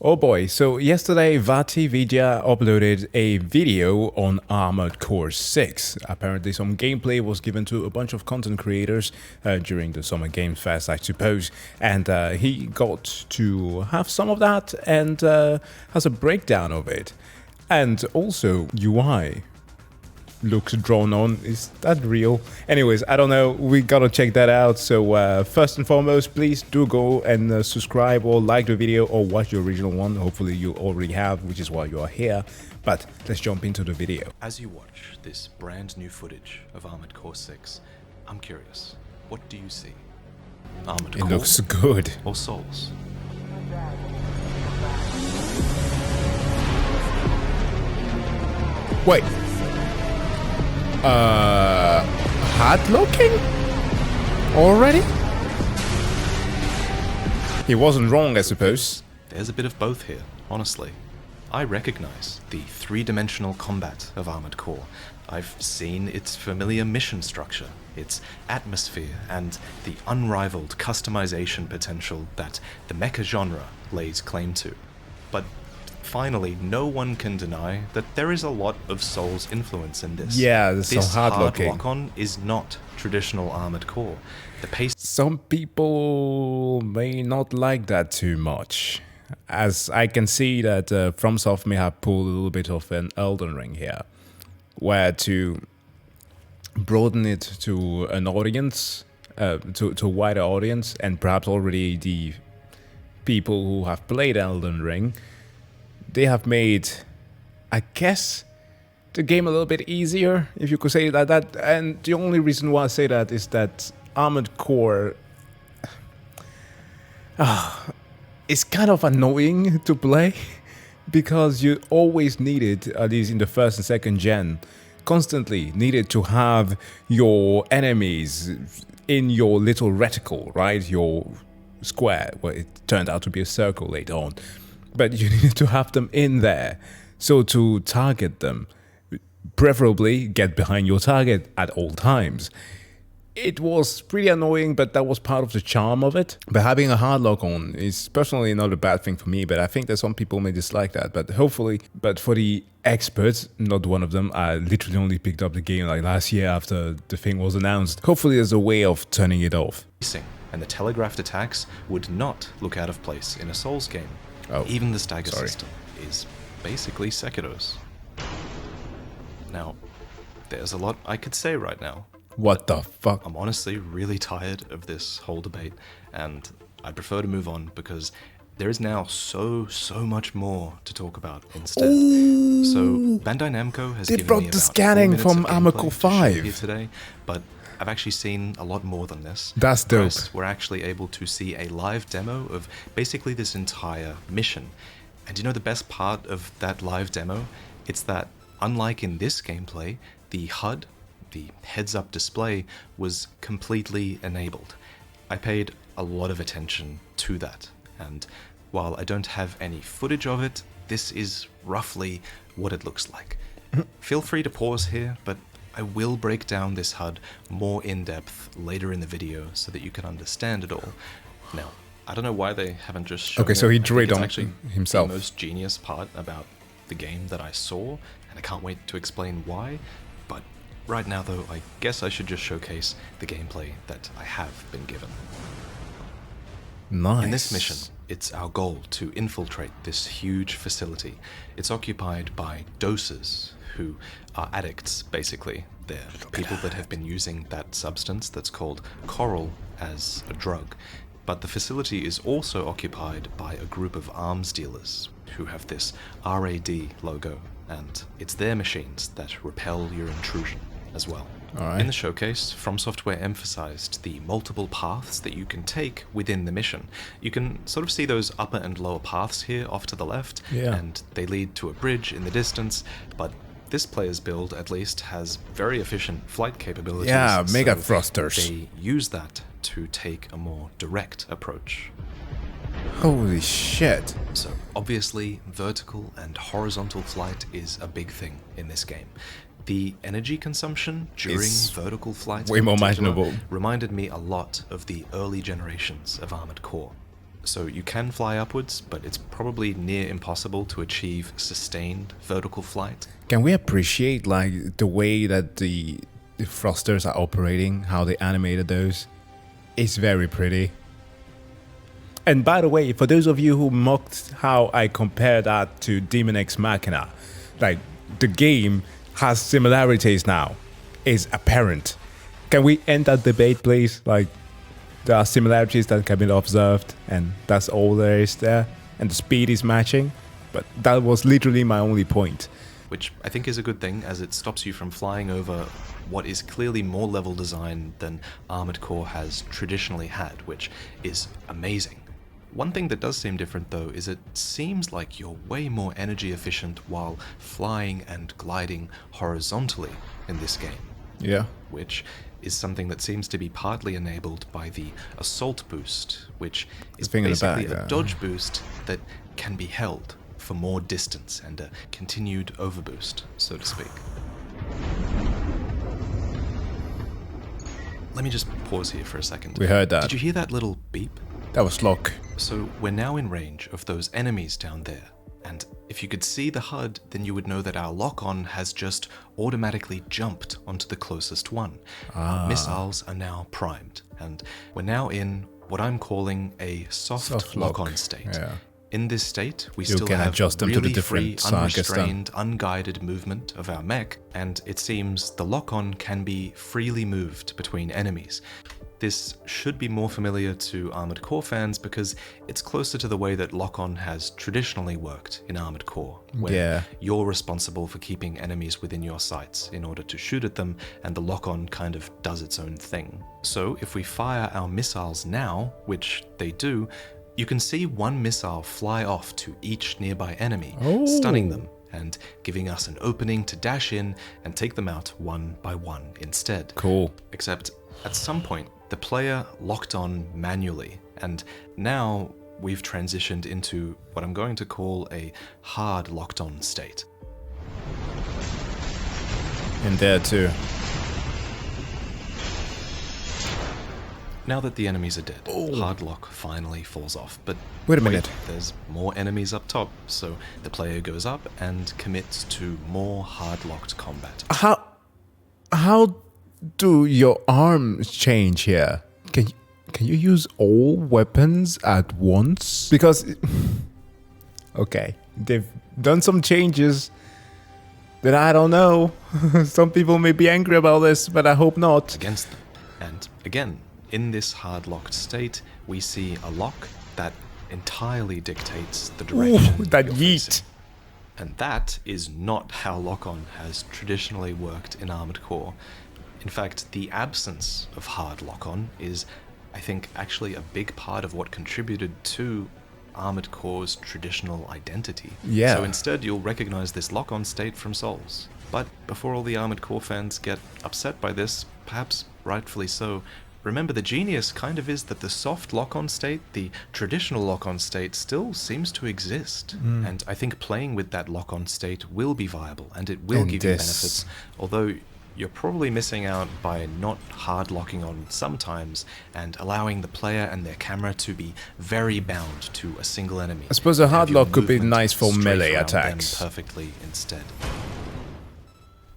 Oh boy, so yesterday VaatiVidya uploaded a video on Armored Core 6. Apparently some gameplay was given to a bunch of content creators during the Summer Games Fest, I suppose, and he got to have some of that and has a breakdown of it. And also UI looks drawn on. Is that real? Anyways, I don't know. We gotta check that out. So first and foremost, please do go and subscribe or like the video or watch the original one. Hopefully you already have, which is why you are here. But let's jump into the video. As you watch this brand new footage of Armored Core 6, I'm curious, what do you see? Armored Core It looks good. or Souls? Wait. Hard looking? Already? He wasn't wrong, I suppose. There's a bit of both here, honestly. I recognize the three-dimensional combat of Armored Core. I've seen its familiar mission structure, its atmosphere, and the unrivaled customization potential that the mecha genre lays claim to. But finally, no one can deny that there is a lot of Souls influence in this. Yeah, it's so this hard hard looking. lock-on is not traditional Armored Core. The pace Some people may not like that too much, as I can see that FromSoft may have pulled a little bit of an Elden Ring here, where to broaden it to an audience, to a wider audience, and perhaps already the people who have played Elden Ring, they have made, I guess, the game a little bit easier, if you could say it like that. And the only reason why I say that is that Armored Core is kind of annoying to play because you always needed, at least in the first and second gen, constantly needed to have your enemies in your little reticle, right? Your square, well, it turned out to be a circle later on. But you needed to have them in there. So to target them, preferably get behind your target at all times. It was pretty annoying, but that was part of the charm of it. But having a hard lock on is personally not a bad thing for me, but I think that some people may dislike that. But hopefully, but for the experts, not one of them, I literally only picked up the game like last year after the thing was announced. Hopefully there's a way of turning it off. and the telegraphed attacks would not look out of place in a Souls game. Oh, Even the stagger sorry. system is basically Sekiro's. Now, there's a lot I could say right now. What the fuck? I'm honestly really tired of this whole debate, and I prefer to move on because there is now so much more to talk about instead. Ooh, So Bandai Namco has they given brought me the about 4 scanning minutes from of Armored gameplay Core to show 5. here today, but I've actually seen a lot more than this. That's dope. First, we're actually able to see a live demo of basically this entire mission. And you know the best part of that live demo? It's that, unlike in this gameplay, the HUD, the heads-up display, was completely enabled. I paid a lot of attention to that, and while I don't have any footage of it, this is roughly what it looks like. Feel free to pause here, but I will break down this HUD more in depth later in the video so that you can understand it all. Now, I don't know why they haven't just shown Okay, so he it. I drew think it it's on actually himself. the most genius part about the game that I saw, and I can't wait to explain why. But right now, though, I guess I should just showcase the gameplay that I have been given. Nice. In this mission, it's our goal to infiltrate this huge facility. It's occupied by dosers, who are addicts, basically. They're people that have been using that substance that's called coral as a drug. But the facility is also occupied by a group of arms dealers who have this RAD logo, and it's their machines that repel your intrusion as well. Alright. In the showcase, From Software emphasized the multiple paths that you can take within the mission. You can sort of see those upper and lower paths here off to the left, Yeah. and they lead to a bridge in the distance, but this player's build, at least, has very efficient flight capabilities. Yeah, so mega thrusters. They use that to take a more direct approach. Holy shit. So, obviously, vertical and horizontal flight is a big thing in this game. The energy consumption during It's vertical flight way in more particular imaginable. reminded me a lot of the early generations of Armored Core. So you can fly upwards, but it's probably near impossible to achieve sustained vertical flight. Can we appreciate like the way that the thrusters are operating, how they animated those? It's very pretty. And by the way, for those of you who mocked how I compare that to Demon X Machina, like the game has similarities now. It's apparent. Can we end that debate, please? Like, there are similarities that can be observed, and that's all there is there. And the speed is matching. But that was literally my only point. Which I think is a good thing, as it stops you from flying over what is clearly more level design than Armored Core has traditionally had, which is amazing. One thing that does seem different though is it seems like you're way more energy efficient while flying and gliding horizontally in this game. Yeah. Which is something that seems to be partly enabled by the assault boost, which is basically a dodge boost that can be held for more distance and a continued overboost, so to speak. Let me just pause here for a second. We heard that. Did you hear that little beep? That was Locke. So we're now in range of those enemies down there. And if you could see the HUD, then you would know that our lock-on has just automatically jumped onto the closest one. Our missiles are now primed, and we're now in what I'm calling a soft lock-on state. Yeah. In this state, we You still can have adjust them to really the different free, sagas unrestrained, unguided movement of our mech, and it seems the lock-on can be freely moved between enemies. This should be more familiar to Armored Core fans because it's closer to the way that lock-on has traditionally worked in Armored Core, where you're responsible for keeping enemies within your sights in order to shoot at them, and the lock-on kind of does its own thing. So if we fire our missiles now, which they do, you can see one missile fly off to each nearby enemy, stunning them and giving us an opening to dash in and take them out one by one instead. Cool. Except at some point, the player locked on manually, and now we've transitioned into what I'm going to call a hard locked on state. And there too. Now that the enemies are dead, hard lock finally falls off, but Wait a minute. there's more enemies up top, so the player goes up and commits to more hard locked combat. How do your arms change here? Can you use all weapons at once? Because okay, they've done some changes that I don't know. Some people may be angry about this, but I hope not. Against them. And again, in this hard locked state, we see a lock that entirely dictates the direction. Ooh, that you're yeet. facing. And that is not how lock-on has traditionally worked in Armored Core. In fact, the absence of hard lock-on is, I think, actually a big part of what contributed to Armored Core's traditional identity. Yeah. So instead, you'll recognize this lock-on state from Souls. But before all the Armored Core fans get upset by this, perhaps rightfully so, remember the genius kind of is that the soft lock-on state, the traditional lock-on state, still seems to exist. And I think playing with that lock-on state will be viable, and it will give you benefits, although you're probably missing out by not hard locking on sometimes and allowing the player and their camera to be very bound to a single enemy. I suppose a hard Have your lock could be movement nice for strafe melee around them attacks. perfectly instead.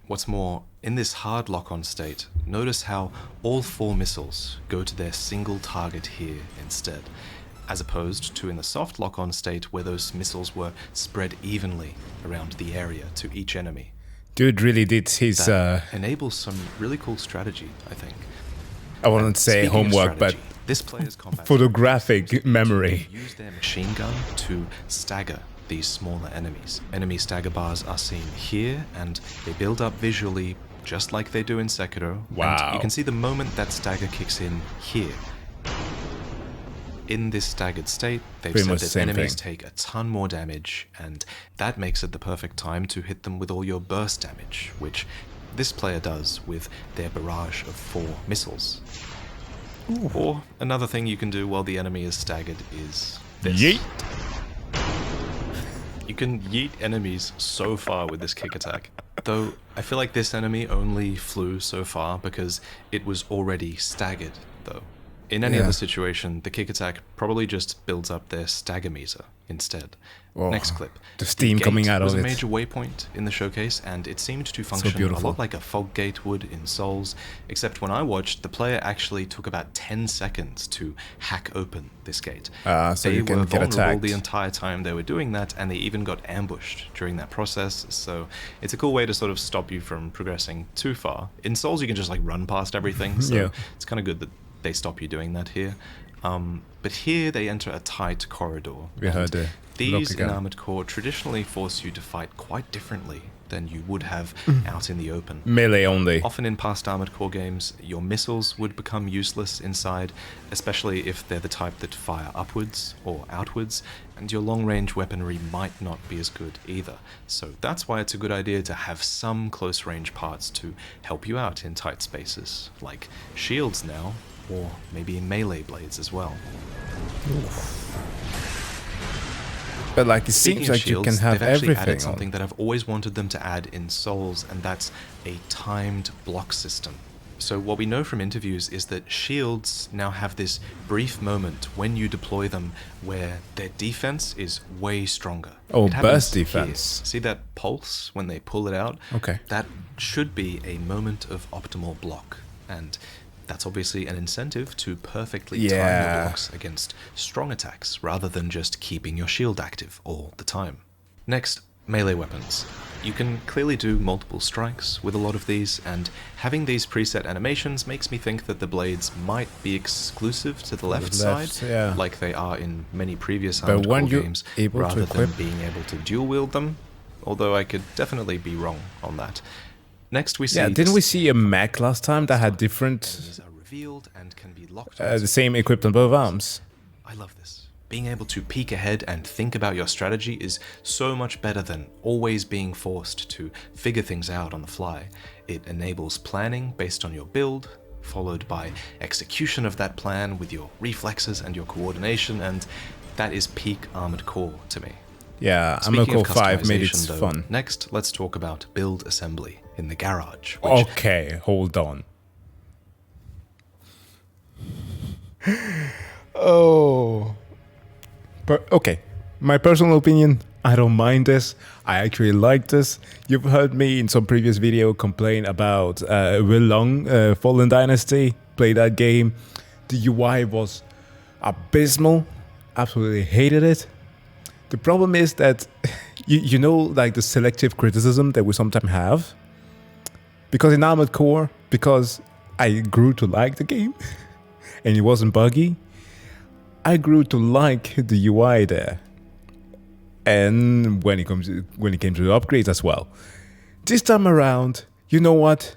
What's more, in this hard lock-on state, notice how all 4 missiles go to their single target here instead, as opposed to in the soft lock-on state where those missiles were spread evenly around the area to each enemy. Dude really did his That enables some really cool strategy, I think. I wouldn't say Speaking of homework, but strategy, this player's combat photographic memory. use their machine gun to stagger these smaller enemies. Enemy stagger bars are seen here, and they build up visually just like they do in Sekiro. Wow. And you can see the moment that stagger kicks in here. In this staggered state, they've Pretty said much the that same enemies thing. take a ton more damage, and that makes it the perfect time to hit them with all your burst damage, which this player does with their barrage of 4 missiles. Or another thing you can do while the enemy is staggered is this. Yeet. You can yeet enemies so far with this kick attack. Though, I feel like this enemy only flew so far because it was already staggered, though. In any Yeah. other situation, the kick attack probably just builds up their stagger meter instead. Oh, Next clip. the steam gate coming out was of a it. major waypoint in the showcase, and it seemed to function a beautiful. lot like a fog gate would in Souls, except when I watched, the player actually took about 10 seconds to hack open this gate. So They you can were get vulnerable attacked. the entire time they were doing that, and they even got ambushed during that process, so it's a cool way to sort of stop you from progressing too far. In Souls, you can just like run past everything, so Yeah. it's kind of good that they stop you doing that here. But here they enter a tight corridor. We heard the These lock in again. Armored Core traditionally force you to fight quite differently than you would have out in the open. Melee only. Often in past Armored Core games, your missiles would become useless inside, especially if they're the type that fire upwards or outwards, and your long-range weaponry might not be as good either. So that's why it's a good idea to have some close-range parts to help you out in tight spaces, like shields now, or maybe melee blades as well. But like it Speaking seems of like you shields, can have they've actually everything added something that I've always wanted them to add in Souls, and that's a timed block system. So what we know from interviews is that shields now have this brief moment when you deploy them where their defense is way stronger. Oh, It happens burst here. defense. See that pulse when they pull it out? Okay. That should be a moment of optimal block, and that's obviously an incentive to perfectly time Yeah. your blocks against strong attacks rather than just keeping your shield active all the time. Next, melee weapons. You can clearly do multiple strikes with a lot of these, and having these preset animations makes me think that the blades might be exclusive to the left left, side, yeah. like they are in many previous But Armored Core weren't you games, able to rather than equip- being able to dual wield them, although I could definitely be wrong on that. Next we see Yeah, didn't we see a mech last time that had different, enemies are revealed and can be locked the same equipped on both arms? I love this. Being able to peek ahead and think about your strategy is so much better than always being forced to figure things out on the fly. It enables planning based on your build, followed by execution of that plan with your reflexes and your coordination, and that is peak Armored Core to me. Yeah, Speaking Armored Core of 5 made it customization, though, fun. next let's talk about build assembly in the garage, which Okay, hold on. Oh. Okay, my personal opinion, I don't mind this. I actually like this. You've heard me in some previous video complain about Will Long, Fallen Dynasty. Play that game. The UI was abysmal. Absolutely hated it. The problem is that, you know, like the selective criticism that we sometimes have. Because in Armored Core, because I grew to like the game, and it wasn't buggy, I grew to like the UI there. And when it came to the upgrades as well. This time around, you know what?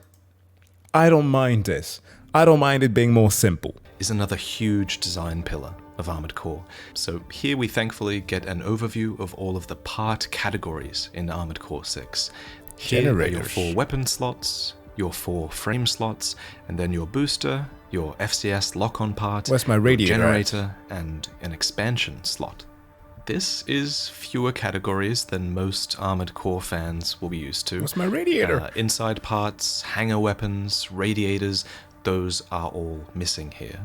I don't mind this. I don't mind it being more simple. is another huge design pillar of Armored Core. So here we thankfully get an overview of all of the part categories in Armored Core 6. Here are your Generators. 4 weapon slots, your 4 frame slots, and then your booster, your FCS lock-on part, Where's my your radiator at? generator, and an expansion slot. This is fewer categories than most Armored Core fans will be used to. What's my radiator? Inside parts, hanger weapons, radiators, those are all missing here.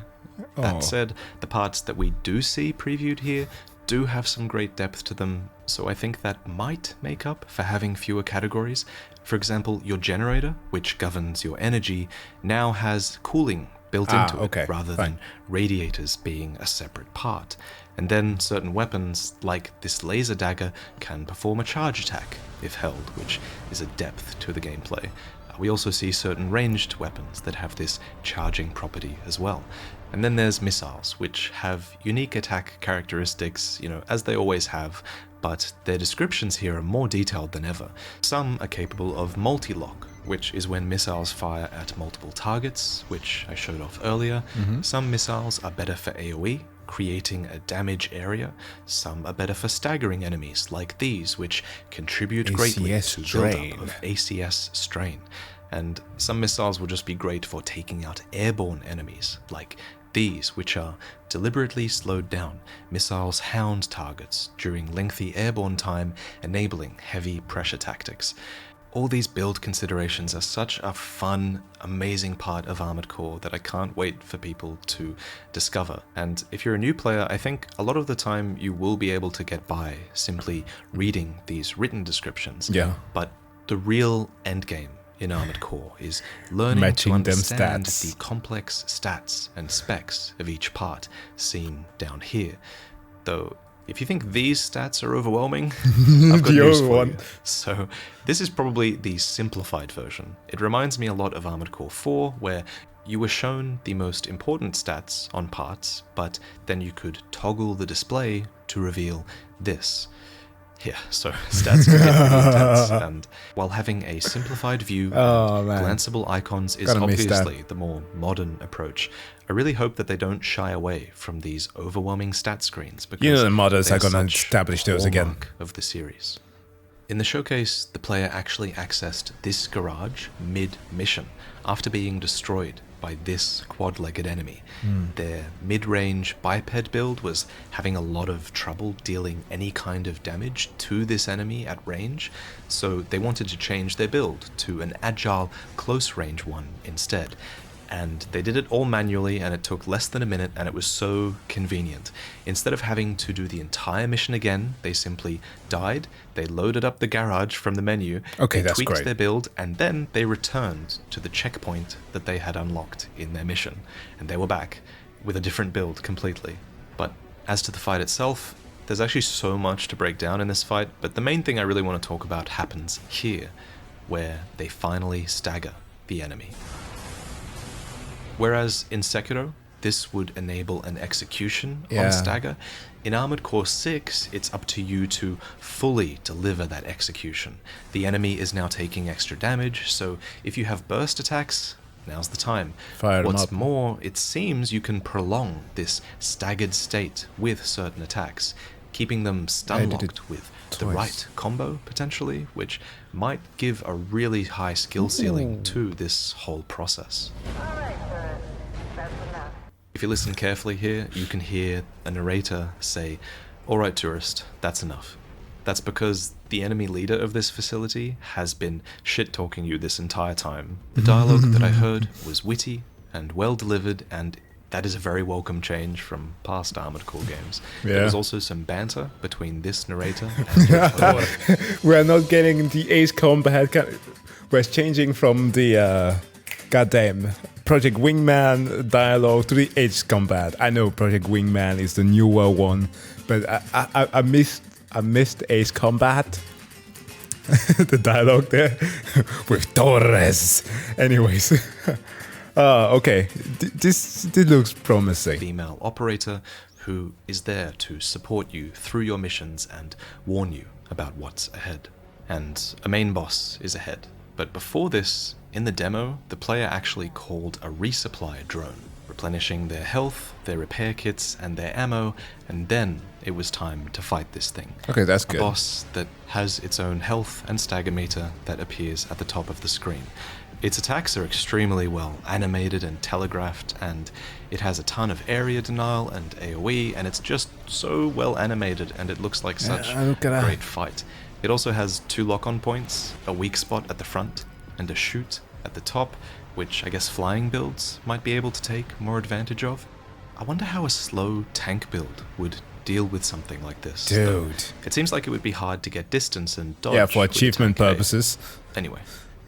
Oh. That said, the parts that we do see previewed here do have some great depth to them, so I think that might make up for having fewer categories. For example, your generator, which governs your energy, now has cooling built into okay, it, rather fine. than radiators being a separate part. And then certain weapons, like this laser dagger, can perform a charge attack if held, which is a depth to the gameplay. We also see certain ranged weapons that have this charging property as well. And then there's missiles, which have unique attack characteristics, as they always have, but their descriptions here are more detailed than ever. Some are capable of multi-lock, which is when missiles fire at multiple targets, which I showed off earlier. Some missiles are better for AoE, creating a damage area. Some are better for staggering enemies, like these, which contribute greatly ACS to strain. build-up of ACS strain. And some missiles will just be great for taking out airborne enemies, like these, which are deliberately slowed down. Missiles hound targets during lengthy airborne time, enabling heavy pressure tactics. All these build considerations are such a fun, amazing part of Armored Core that I can't wait for people to discover. And if you're a new player, I think a lot of the time you will be able to get by simply reading these written descriptions. Yeah. But the real endgame in Armored Core is learning Matching to them understand stats. the complex stats and specs of each part seen down here. Though, if you think these stats are overwhelming, I've got The news other for one. you. So, this is probably the simplified version. It reminds me a lot of Armored Core 4, where you were shown the most important stats on parts, but then you could toggle the display to reveal this. Yeah, so stats can get pretty intense, and while having a simplified view Oh, and man. glanceable icons is Gotta miss that. obviously the more modern approach, I really hope that they don't shy away from these overwhelming stat screens, because You know the modders they are gonna such establish those again. hallmark of the series. In the showcase, the player actually accessed this garage mid-mission after being destroyed by this quad-legged enemy. Their mid-range biped build was having a lot of trouble dealing any kind of damage to this enemy at range, so they wanted to change their build to an agile, close-range one instead. And they did it all manually, and it took less than a minute, and it was so convenient. Instead of having to do the entire mission again, they simply died, they loaded up the garage from the menu, Okay, they that's tweaked great. their build, and then they returned to the checkpoint that they had unlocked in their mission. And they were back with a different build completely. But as to the fight itself, there's actually so much to break down in this fight, but the main thing I really want to talk about happens here, where they finally stagger the enemy. Whereas in Sekiro, this would enable an execution Yeah. on stagger, in Armored Core 6, it's up to you to fully deliver that execution. The enemy is now taking extra damage, so if you have burst attacks, now's the time. Fire 'em What's up. more, it seems you can prolong this staggered state with certain attacks, keeping them stun did it locked with the twice. right combo, potentially, which might give a really high skill ceiling to this whole process. If you listen carefully here, you can hear a narrator say, "Alright, tourist, that's enough." That's because the enemy leader of this facility has been shit-talking you this entire time. The dialogue that I heard was witty and well-delivered, and that is a very welcome change from past Armored Core games. There Yeah. was also some banter between this narrator and your co-op. We're not getting the Ace Combat. We're changing from the goddamn Project Wingman dialogue to the Ace Combat. I know Project Wingman is the newer one, but I missed Ace Combat. The dialogue there with Torres. Anyways, okay, this looks promising. Female operator who is there to support you through your missions and warn you about what's ahead. And a main boss is ahead. But before this, in the demo, the player actually called a resupply drone, replenishing their health, their repair kits, and their ammo, and then it was time to fight this thing. Okay, that's A good. boss that has its own health and stagger meter that appears at the top of the screen. Its attacks are extremely well animated and telegraphed, and it has a ton of area denial and AoE, and it's just so well animated, and it looks like such look at a that. great fight. It also has 2 lock-on points, a weak spot at the front, and a shoot at the top, which I guess flying builds might be able to take more advantage of. I wonder how a slow tank build would deal with something like this. though. Dude. It seems like it would be hard to get distance and dodge. Yeah, for with the achievement tank, eh? purposes. Anyway,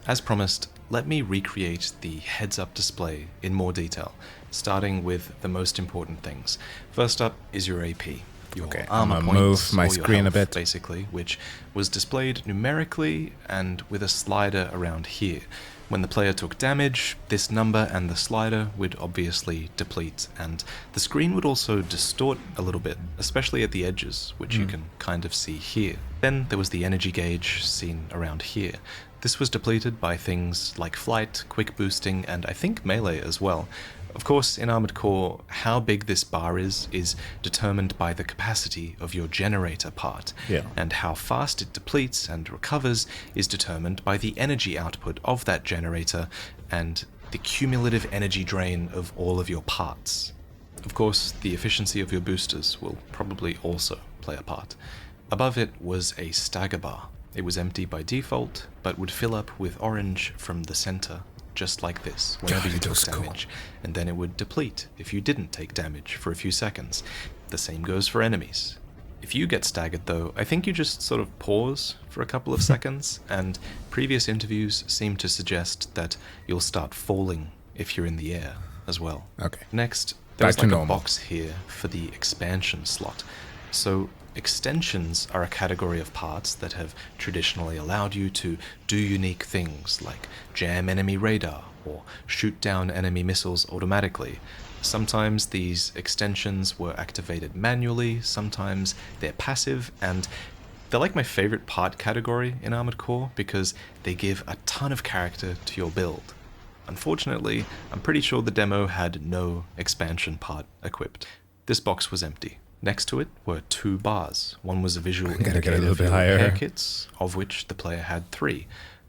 as promised, let me recreate the heads-up display in more detail, starting with the most important things. First up is your AP. Your Okay, armor I'ma points, move my or your screen a health, bit. basically, which was displayed numerically and with a slider around here. When the player took damage, this number and the slider would obviously deplete, and the screen would also distort a little bit, especially at the edges, which you can kind of see here. Then there was the energy gauge seen around here. This was depleted by things like flight, quick boosting, and I think melee as well. Of course, in Armored Core, how big this bar is determined by the capacity of your generator part, Yeah. and how fast it depletes and recovers is determined by the energy output of that generator and the cumulative energy drain of all of your parts. Of course, the efficiency of your boosters will probably also play a part. Above it was a stagger bar. It was empty by default, but would fill up with orange from the center, just like this, whenever you took damage, and then it would deplete if you didn't take damage for a few seconds. The same goes for enemies. If you get staggered though, I think you just sort of pause for a couple of seconds, and previous interviews seem to suggest that you'll start falling if you're in the air as well. Okay. Next, there's like a normal. box here for the expansion slot. So extensions are a category of parts that have traditionally allowed you to do unique things like jam enemy radar or shoot down enemy missiles automatically. Sometimes these extensions were activated manually, sometimes they're passive, and they're like my favorite part category in Armored Core because they give a ton of character to your build. Unfortunately, I'm pretty sure the demo had no expansion part equipped. This box was empty. Next to it were 2 bars. One was a visual indicator of your repair kits, of which the player had 3.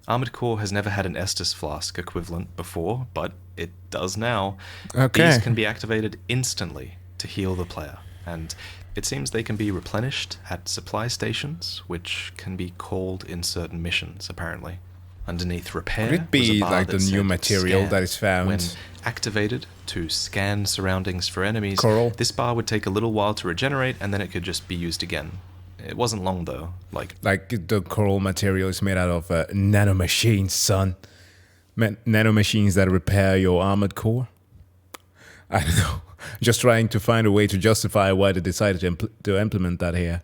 Armored Core has never had an Estus flask equivalent before, but it does now. Okay. These can be activated instantly to heal the player, and it seems they can be replenished at supply stations, which can be called in certain missions, apparently. Underneath repair Could it be was a bar like that the new said material scan. that is found? When activated to scan surroundings for enemies, Coral? this bar would take a little while to regenerate, and then it could just be used again. It wasn't long though, like the coral material is made out of nanomachines, son. Nanomachines that repair your armored core. I don't know. Just trying to find a way to justify why they decided to implement that here.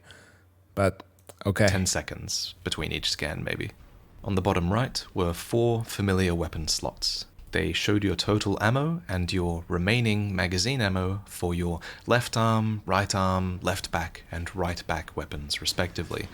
But, okay. 10 seconds between each scan, maybe. On the bottom right were 4 familiar weapon slots. They showed your total ammo and your remaining magazine ammo for your left arm, left back, and right back weapons, respectively.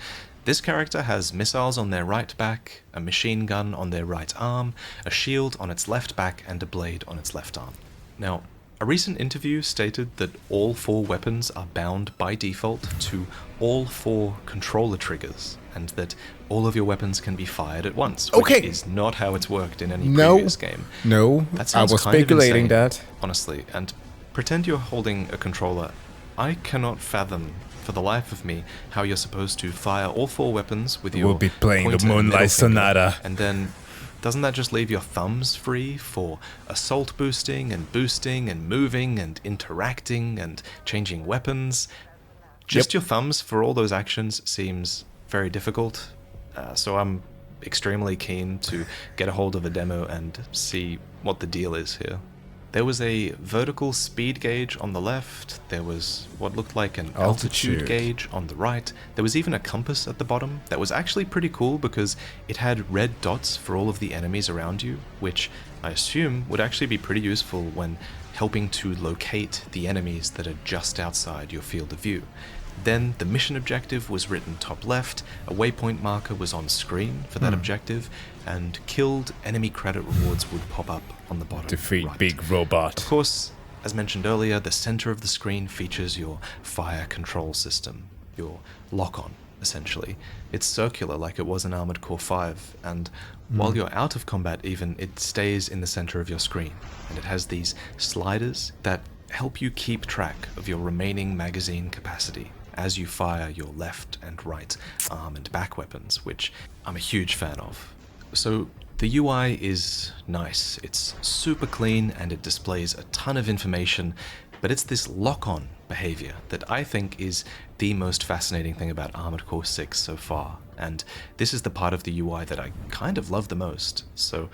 This character has missiles on their right back, a machine gun on their right arm, a shield on its left back, and a blade on its left arm. Now, a recent interview stated that all 4 weapons are bound by default to all 4 controller triggers, and that all of your weapons can be fired at once, which is not how it's worked in any previous game. No, I was speculating that. Honestly, and pretend you're holding a controller. I cannot fathom, for the life of me, how you're supposed to fire all 4 weapons with your We'll be playing the pointer and Moonlight middle finger, Sonata. and then doesn't that just leave your thumbs free for assault boosting and moving and interacting and changing weapons? Just your thumbs for all those actions seems very difficult. So I'm extremely keen to get a hold of a demo and see what the deal is here. There was a vertical speed gauge on the left, there was what looked like an altitude gauge on the right, there was even a compass at the bottom that was actually pretty cool because it had red dots for all of the enemies around you, which I assume would actually be pretty useful when helping to locate the enemies that are just outside your field of view. Then the mission objective was written top left, a waypoint marker was on screen for that objective, and killed enemy credit rewards would pop up on the bottom Defeat right. big robot. Of course, as mentioned earlier, the center of the screen features your fire control system, your lock-on, essentially. It's circular like it was in Armored Core 5, and while you're out of combat even, it stays in the center of your screen, and it has these sliders that help you keep track of your remaining magazine capacity as you fire your left and right arm and back weapons, which I'm a huge fan of. So the UI is nice, it's super clean and it displays a ton of information, but it's this lock-on behavior that I think is the most fascinating thing about Armored Core 6 so far, and this is the part of the UI that I kind of love the most. So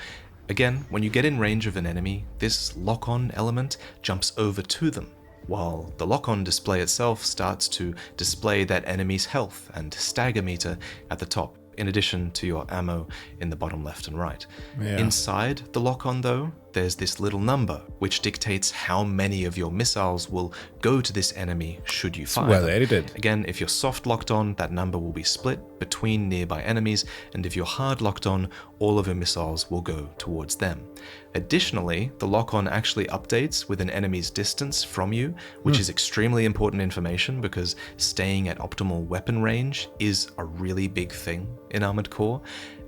again, when you get in range of an enemy, this lock-on element jumps over to them, while the lock-on display itself starts to display that enemy's health and stagger meter at the top, in addition to your ammo in the bottom left and right. Yeah. Inside the lock-on though, there's this little number which dictates how many of your missiles will go to this enemy should you fire Well them. edited. Again, if you're soft locked on, that number will be split between nearby enemies, and if you're hard locked on, all of your missiles will go towards them. Additionally, the lock-on actually updates with an enemy's distance from you, which is extremely important information because staying at optimal weapon range is a really big thing in Armored Core.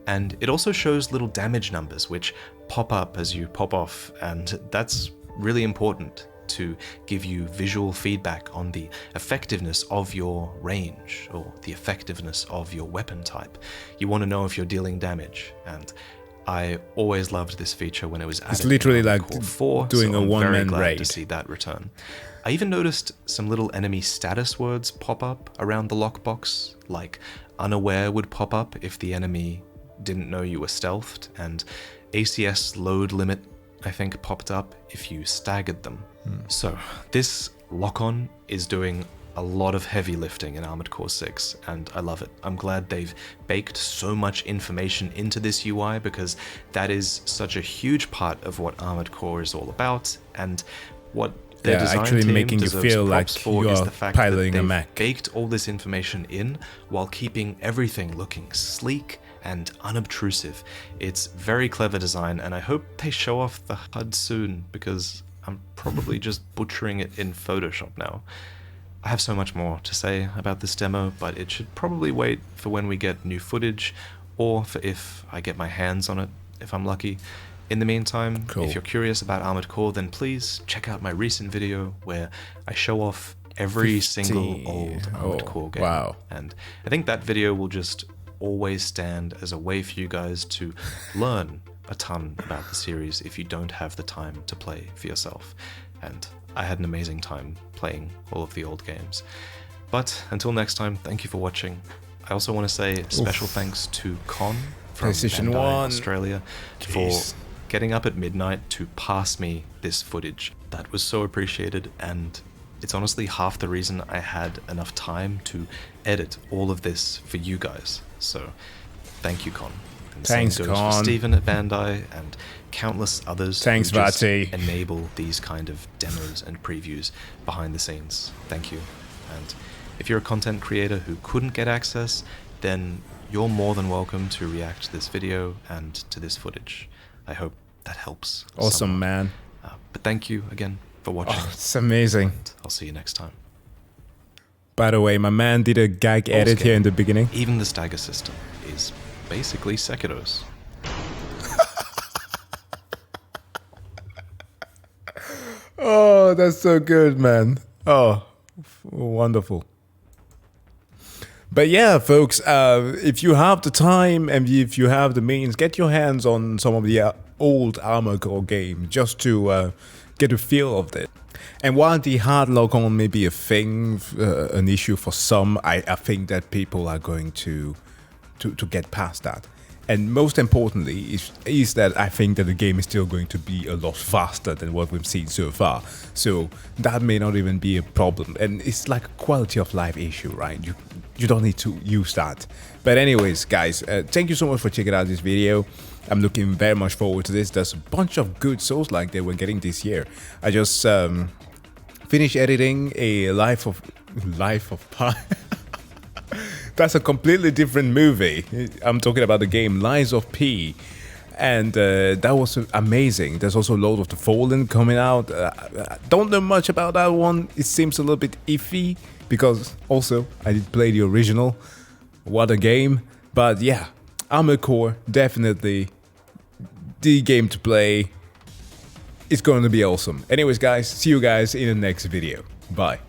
And it also shows little damage numbers which pop up as you pop off, and that's really important. to give you visual feedback on the effectiveness of your range or the effectiveness of your weapon type. You want to know if you're dealing damage, and I always loved this feature when it was added. It's literally in like Core 4, doing so a I'm one-man very glad raid to see that return. I even noticed some little enemy status words pop up around the lockbox, like unaware would pop up if the enemy didn't know you were stealthed, and ACS load limit, I think, popped up if you staggered them. So this lock-on is doing a lot of heavy lifting in Armored Core 6, and I love it. I'm glad they've baked so much information into this UI, because that is such a huge part of what Armored Core is all about, and what their design actually team making you deserves feel like props for you is are the fact that piloting a they've mech. baked all this information in while keeping everything looking sleek and unobtrusive. It's very clever design, and I hope they show off the HUD soon, because I'm probably just butchering it in Photoshop now. I have so much more to say about this demo, but it should probably wait for when we get new footage, or for if I get my hands on it, if I'm lucky. In the meantime, if you're curious about Armored Core, then please check out my recent video where I show off every single old Armored Core game. Wow. And I think that video will just always stand as a way for you guys to learn a ton about the series if you don't have the time to play for yourself. And I had an amazing time playing all of the old games. But until next time, thank you for watching. I also want to say special thanks to Con from PlayStation Bandai 1. Australia for getting up at midnight to pass me this footage. That was so appreciated, and it's honestly half the reason I had enough time to edit all of this for you guys. So thank you, Con. And Thanks, same goes Con. for Steven at Bandai and countless others Thanks, who just Vaati. enable these kind of demos and previews behind the scenes. Thank you. And if you're a content creator who couldn't get access, then you're more than welcome to react to this video and to this footage. I hope that helps. Awesome, someone. man. But thank you again for watching. Oh, it's amazing. I'll see you next time. By the way, my man did a gag edit here in the beginning. Even the stagger system is basically Sekiro's. Oh, that's so good, man. Oh, wonderful. But yeah, folks, if you have the time and if you have the means, get your hands on some of the old Armored Core games just to get a feel of it. And while the hard lock-on may be a thing, an issue for some, I think that people are going to get past that. And most importantly is that I think that the game is still going to be a lot faster than what we've seen so far. So that may not even be a problem. And it's like a quality of life issue, right? You don't need to use that. But anyways, guys, thank you so much for checking out this video. I'm looking very much forward to this. There's a bunch of good Souls-like that we're getting this year. I just finished editing a Life of Pi. That's a completely different movie. I'm talking about the game Lies of P. And that was amazing. There's also Lord of the Fallen coming out. Don't know much about that one. It seems a little bit iffy because also I did play the original. What a game. But yeah, Armored Core, definitely the game to play. It's going to be awesome. Anyways, guys, see you guys in the next video. Bye.